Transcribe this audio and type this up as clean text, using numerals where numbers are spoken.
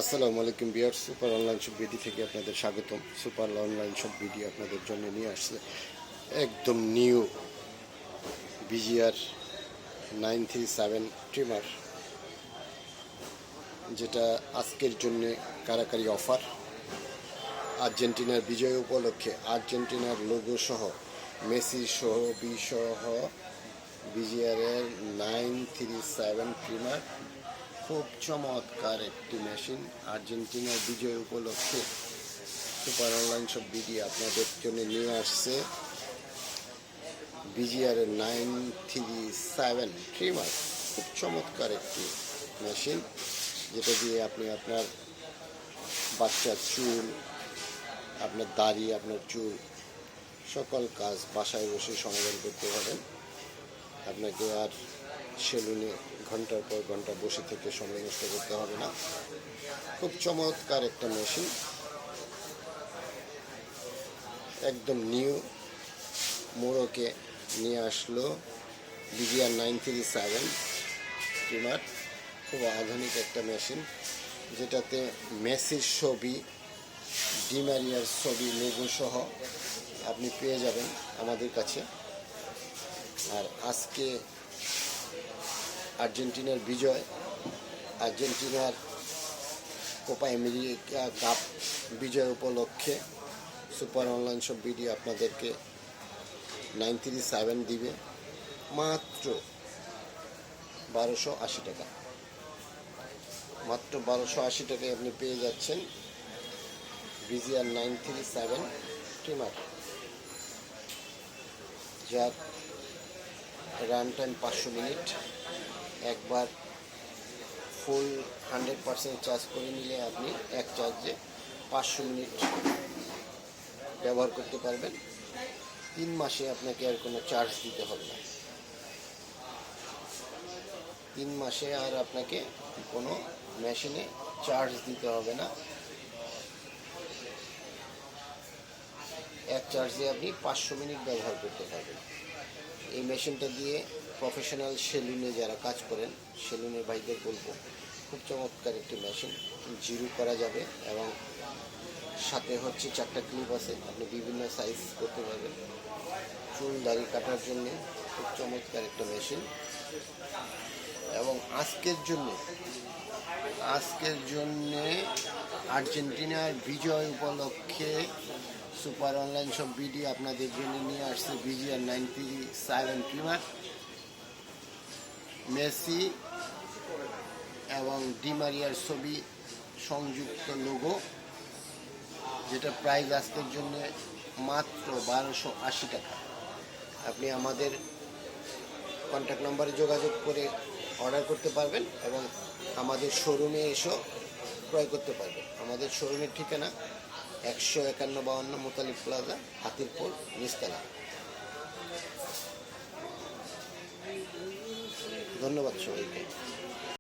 আসসালামু আলাইকুম বিয়ার super online shop BD থেকে আপনাদের স্বাগতম। সুপার অনলাইন শপ বিডি আপনাদের জন্য নিয়ে আসছে একদম নিউ বিজিআর 937 ট্রিমার, যেটা আজকের জন্য কারাকারি অফার। আর্জেন্টিনার বিজয় উপলক্ষে আর্জেন্টিনার লোগো সহ মেসি সহ সহ বিজিআরের 937 ট্রিমার খুব চমৎকার একটি মেশিন। আর্জেন্টিনার বিজয় উপলক্ষে সুপার অনলাইন শপ বিডি আপনাদের জন্য নিয়ে আসছে বিজিআরের 937 ট্রিমার। খুব চমৎকার একটি মেশিন, যেটা দিয়ে আপনি আপনার বাচ্চার চুল, আপনার দাড়ি, আপনার চুল সকল কাজ বাসায় বসে সমাধান করতে পারেন। আপনাকে আর সেলুনে ঘন্টার পর ঘন্টা বসে থেকে সময় নষ্ট করতে হবে না। খুব চমৎকার একটা মেশিন, একদম নিউ মোড়কে নিয়ে আসলো বিজিআর 937 ট্রিমার। খুব আধুনিক একটা মেশিন, যেটাতে মেসির ছবি, ডি মারিয়ার ছবি লোগো সহ আপনি পেয়ে যাবেন আমাদের কাছে। আর আজকে আর্জেন্টিনার বিজয়, আর্জেন্টিনার কোপা আমেরিকা কাপ বিজয় উপলক্ষে সুপার অনলাইন শপ বিডি আপনাদেরকে 937 দিবে মাত্র 1280 টাকা। মাত্র 1280 টাকায় আপনি পেয়ে যাচ্ছেন বিজিআর 937 ট্রিমার, যার রান টাইম 500 মিনিট। একবার ফুল 100% চার্জ করে নিলে আপনি এক চার্জে 500 মিনিট ব্যবহার করতে পারবেন। 3 মাসে আপনাকে আর কোনো চার্জ দিতে হবে না। 3 মাসে আর আপনাকে কোনো মেশিনে চার্জ দিতে হবে না। এক চার্জে আপনি 500 মিনিট ব্যবহার করতে পারবেন। এই মেশিনটা দিয়ে প্রফেশনাল সেলুনে যারা কাজ করেন, সেলুনের ভাইদের বলবো, খুব চমৎকার একটি মেশিন। জিরো করা যাবে এবং সাথে হচ্ছে 4টা ক্লিপ আছে, আপনি বিভিন্ন সাইজ করতে পারবেন। চুল দাড়ি কাটার জন্য খুব চমৎকার একটা মেশিন। এবং আজকের জন্যে আর্জেন্টিনার বিজয় উপলক্ষে সুপার অনলাইন শপ বিডি আপনাদের জন্য নিয়ে আসছে বিজিআর 937 ট্রিমার। মেসি এবং ডি মারিয়ার ছবি সংযুক্ত লোগো, যেটা প্রাইস আজকের জন্য মাত্র 1280 টাকা। আপনি আমাদের কন্ট্যাক্ট নম্বরে যোগাযোগ করে অর্ডার করতে পারবেন এবং আমাদের শোরুমে এসেও ক্রয় করতে পারবেন। আমাদের শোরুমের ঠিকানা 151-52 মোতালিব প্লাজা, হাতিরপুল, নিচতলা। ধন্যবাদ সবাইকে।